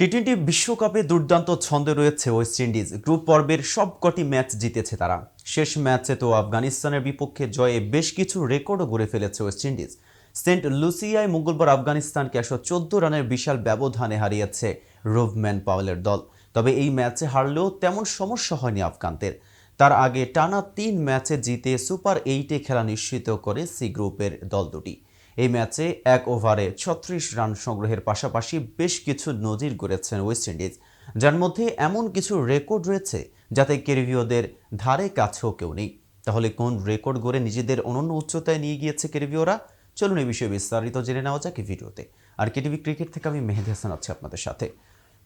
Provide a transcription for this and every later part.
T twenty বিশ্বকাপে দুর্দান্ত ছন্দে রয়েছে ওয়েস্ট ইন্ডিজ। গ্রুপ পর্বের সবকটি ম্যাচ জিতেছে তারা। শেষ ম্যাচে তো আফগানিস্তানের বিপক্ষে জয়ে বেশ কিছু রেকর্ডও গড়ে ফেলেছে ওয়েস্ট ইন্ডিজ। সেন্ট লুসিয়ায় মঙ্গলবার আফগানিস্তানকে 114 রানের বিশাল ব্যবধানে হারিয়েছে রোভম্যান পাওয়েলের দল। তবে এই ম্যাচে হারলেও তেমন সমস্যা হয়নি আফগানদের। তার আগে টানা 3 ম্যাচে জিতে সুপার 8-এ খেলা নিশ্চিত করে সি গ্রুপের দল দুটি। এই ম্যাচে 1 ওভারে 36 রান সংগ্রহের পাশাপাশি বেশ কিছু নজির গড়েছেন ওয়েস্ট ইন্ডিজ, যার মধ্যে এমন কিছু রেকর্ড রয়েছে যাতে ক্যারিবীয়দের ধারে কাছেও কেউ নেই। তাহলে কোন রেকর্ড গড়ে নিজেদের অনন্য উচ্চতায় নিয়ে গিয়েছে ক্যারিবীয়রা? চলুন এই বিষয়ে বিস্তারিত জেনে নেওয়া যাক এই ভিডিওতে। আর কেটিভি ক্রিকেট থেকে আমি মেহেদি হাসান আছি আপনাদের সাথে।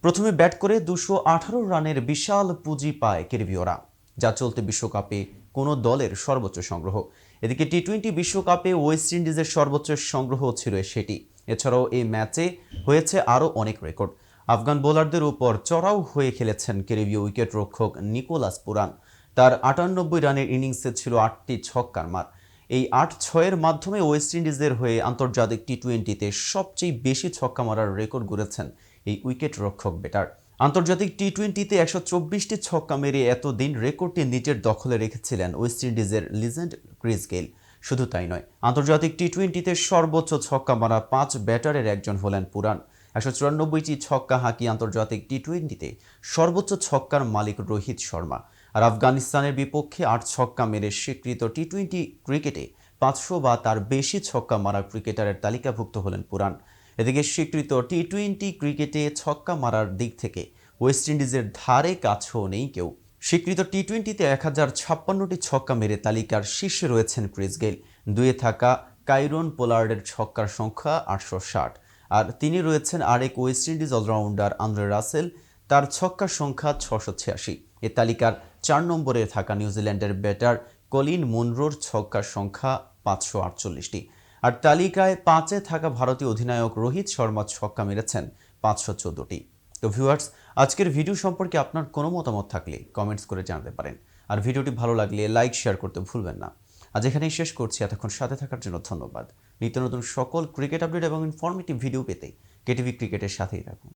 প্রথমে ব্যাট করে 218 রানের বিশাল পুঁজি পায় ক্যারিবীয়রা, যা চলতি বিশ্বকাপে কোনো দলের সর্বোচ্চ সংগ্রহ। এদিকে টি-টোয়েন্টি বিশ্বকাপে ওয়েস্ট ইন্ডিজের সর্বোচ্চ সংগ্রহ ছিল সেটি। এছাড়াও এই ম্যাচে হয়েছে আরও অনেক রেকর্ড। আফগান বোলারদের উপর চড়াও হয়ে খেলেছেন ক্যারিবীয় উইকেট রক্ষক নিকোলাস পুরান। তার 98 রানের ইনিংসে ছিল 8টি ছক্কার মার। এই 8-6-এর মাধ্যমে ওয়েস্ট ইন্ডিজের হয়ে আন্তর্জাতিক টি-টোয়েন্টিতে সবচেয়ে বেশি ছক্কা মারার রেকর্ড গড়েছেন এই উইকেট রক্ষক ব্যাটার। আন্তর্জাতিক টি-টোয়েন্টিতে 124টি ছক্কা মেরে এতদিন রেকর্ডটি নিজের দখলে রেখেছিলেন ওয়েস্ট ইন্ডিজের লিজেন্ড ক্রিস গেইল। শুধু তাই নয়, আন্তর্জাতিক টি-টোয়েন্টিতে সর্বোচ্চ ছক্কা মারা 5 ব্যাটারের একজন হলেন পুরান। 194টি ছক্কা হাঁকিয়ে আন্তর্জাতিক টি-টোয়েন্টিতে সর্বোচ্চ ছক্কার মালিক রোহিত শর্মা। আর আফগানিস্তানের বিপক্ষে 8 ছক্কা মেরে স্বীকৃত টি-টোয়েন্টি ক্রিকেটে 500 বা তার বেশি ছক্কা মারা ক্রিকেটারের তালিকাভুক্ত হলেন পুরান। এদিকে স্বীকৃত টি-টোয়েন্টি ক্রিকেটে ছক্কা মারার দিক থেকে ওয়েস্ট ইন্ডিজের ধারে কাছেও নেই কেউ। স্বীকৃত টি-টোয়েন্টিতে 1056টি ছক্কা মেরে তালিকার শীর্ষে রয়েছেন ক্রিস গেইল। 2-এ থাকা কাইরন পোলার্ডের ছক্কার সংখ্যা 860। আর তিনি রয়েছেন আরেক West Indies allrounder Andre Russell, তার ছক্কার সংখ্যা 686। এ তালিকার 4 নম্বরে থাকা নিউজিল্যান্ডের ব্যাটার কলিন মুনরোর ছক্কার সংখ্যা 548টি। আর তালিকায় 5-এ থাকা ভারতীয় অধিনায়ক রোহিত শর্মা ছক্কা মেরেছেন 514টি। তো ভিউয়ার্স, আজকের ভিডিও সম্পর্কে আপনার কোনো মতামত থাকলে কমেন্টস করে জানাতে পারেন। আর ভিডিওটি ভালো লাগলে লাইক শেয়ার করতে ভুলবেন না। আজ এখানেই শেষ করছি। এতক্ষণ সাথে থাকার জন্য ধন্যবাদ। নিত্য নতুন সকল ক্রিকেট আপডেট এবং ইনফরমেটিভ ভিডিও পেতে কেটিভি ক্রিকেটের সাথেই থাকুন।